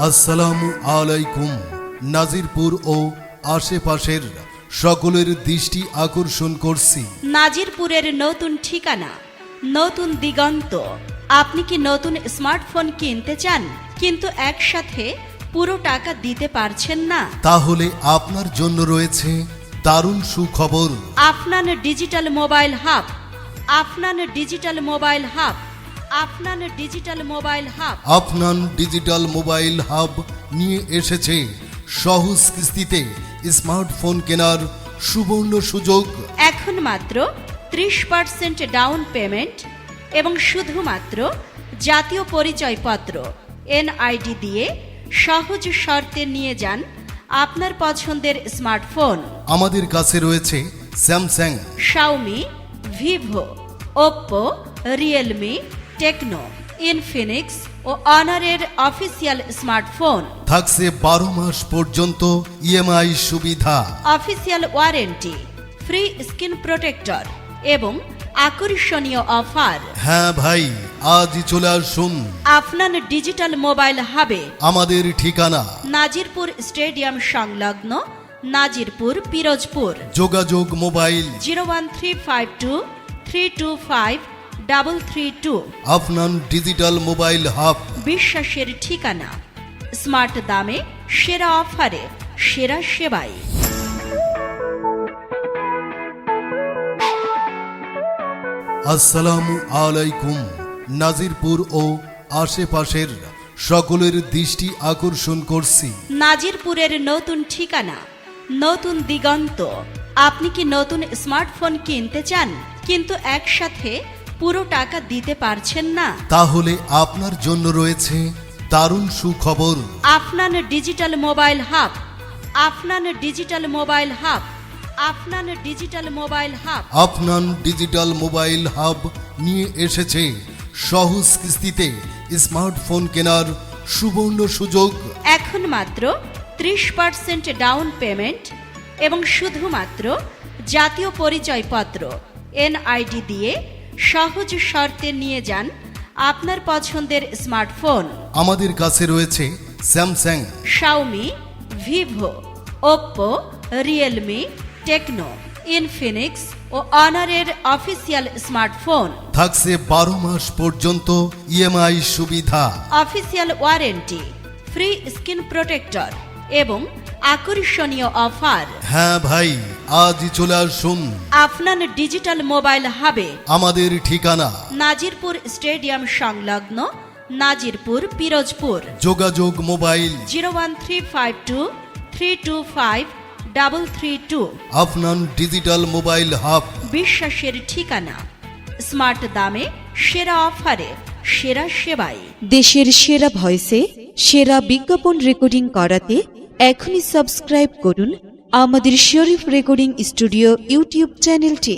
আসসালামু আলাইকুম। নাজিরপুর ও আশেপাশের সকলের দৃষ্টি আকর্ষণ করছি নাজিরপুরের নতুন ঠিকানা, নতুন দিগন্ত। আপনি কি নতুন স্মার্টফোন কিনতে চান কিন্তু একসাথে পুরো টাকা দিতে পারছেন না? তাহলে আপনার জন্য রয়েছে দারুণ সুখবর। Afnan digital mobile hub, Afnan digital mobile hub, Afnan digital mobile hub. Afnan digital mobile hub নিয়ে এসেছে সহজ কিস্তিতে স্মার্টফোন কেনার সুবর্ণ সুযোগ। এখন মাত্র 30% ডাউন পেমেন্ট এবং শুধুমাত্র জাতীয় পরিচয়পত্র এনআইডি দিয়ে সহজ শর্তে নিয়ে যান আপনার পছন্দের স্মার্টফোন। আমাদের কাছে রয়েছে Samsung, Xiaomi, Vivo, Oppo, Realme, Tecno, Infinix ও অনারের অফিসিয়াল স্মার্টফোন। থাকছে 12 মাস পর্যন্ত ইএমআই সুবিধা, official warranty, free screen protector এবং আকর্ষণীয় অফার। হ্যাঁ ভাই, আজই চলে আসুন আফনান ডিজিটাল মোবাইল হাবে। আমাদের ঠিকানা নাজিরপুর স্টেডিয়াম সংলগ্ন, নাজিরপুর, পিরোজপুর। যোগাযোগ mobile 01352325332। Afnan digital mobile hub. বিশ্বাসের ঠিকানা, স্মার্ট দামে, সেরা অফারে, সেরা সেবায়। আসসালামু আলাইকুম। নাজিরপুর ও আশেপাশের সকলের দৃষ্টি আকর্ষণ করছি নাজিরপুরের নতুন ঠিকানা, নতুন দিগন্ত। আপনি কি নতুন স্মার্টফোন কিনতে চান কিন্তু একসাথে পুরো টাকা দিতে পারছেন না? তাহলে আপনার জন্য রয়েছে দারুণ সুখবর। Afnan digital mobile hub, Afnan digital mobile hub, Afnan digital mobile hub. Afnan digital mobile hub নিয়ে এসেছে সহজ কিস্তিতে স্মার্টফোন কেনার সুবর্ণ সুযোগ। এখন মাত্র 30% ডাউন পেমেন্ট এবং শুধুমাত্র জাতীয় পরিচয়পত্র এনআইডি দিয়ে সহজ শর্তে নিয়ে যান আপনার পছন্দের স্মার্টফোন। আমাদের কাছে রয়েছে Samsung, Xiaomi, Vivo, Oppo, Realme, Tecno, Infinix ও অনারের অফিসিয়াল স্মার্টফোন। থাকছে 12 মাস পর্যন্ত ইএমআই সুবিধা, official warranty, free screen protector এবং আকর্ষণীয় অফার। হ্যাঁ ভাই, আজই চলে আসুন আফনান ডিজিটাল মোবাইল হাবে। আমাদের ঠিকানা নাজিরপুর স্টেডিয়াম সংলগ্ন, নাজিরপুর, পিরোজপুর। যোগাযোগ mobile 01352325332। Afnan digital mobile hub. বিশ্বাসের ঠিকানা, স্মার্ট দামে, সেরা অফারে, সেরা সেবায়। দেশের সেরা ভয়েসে সেরা বিজ্ঞাপন রেকর্ডিং করাতে এখনই সাবস্ক্রাইব করুন আমাদের শরীফ রেকর্ডিং স্টুডিও ইউটিউব চ্যানেলটি।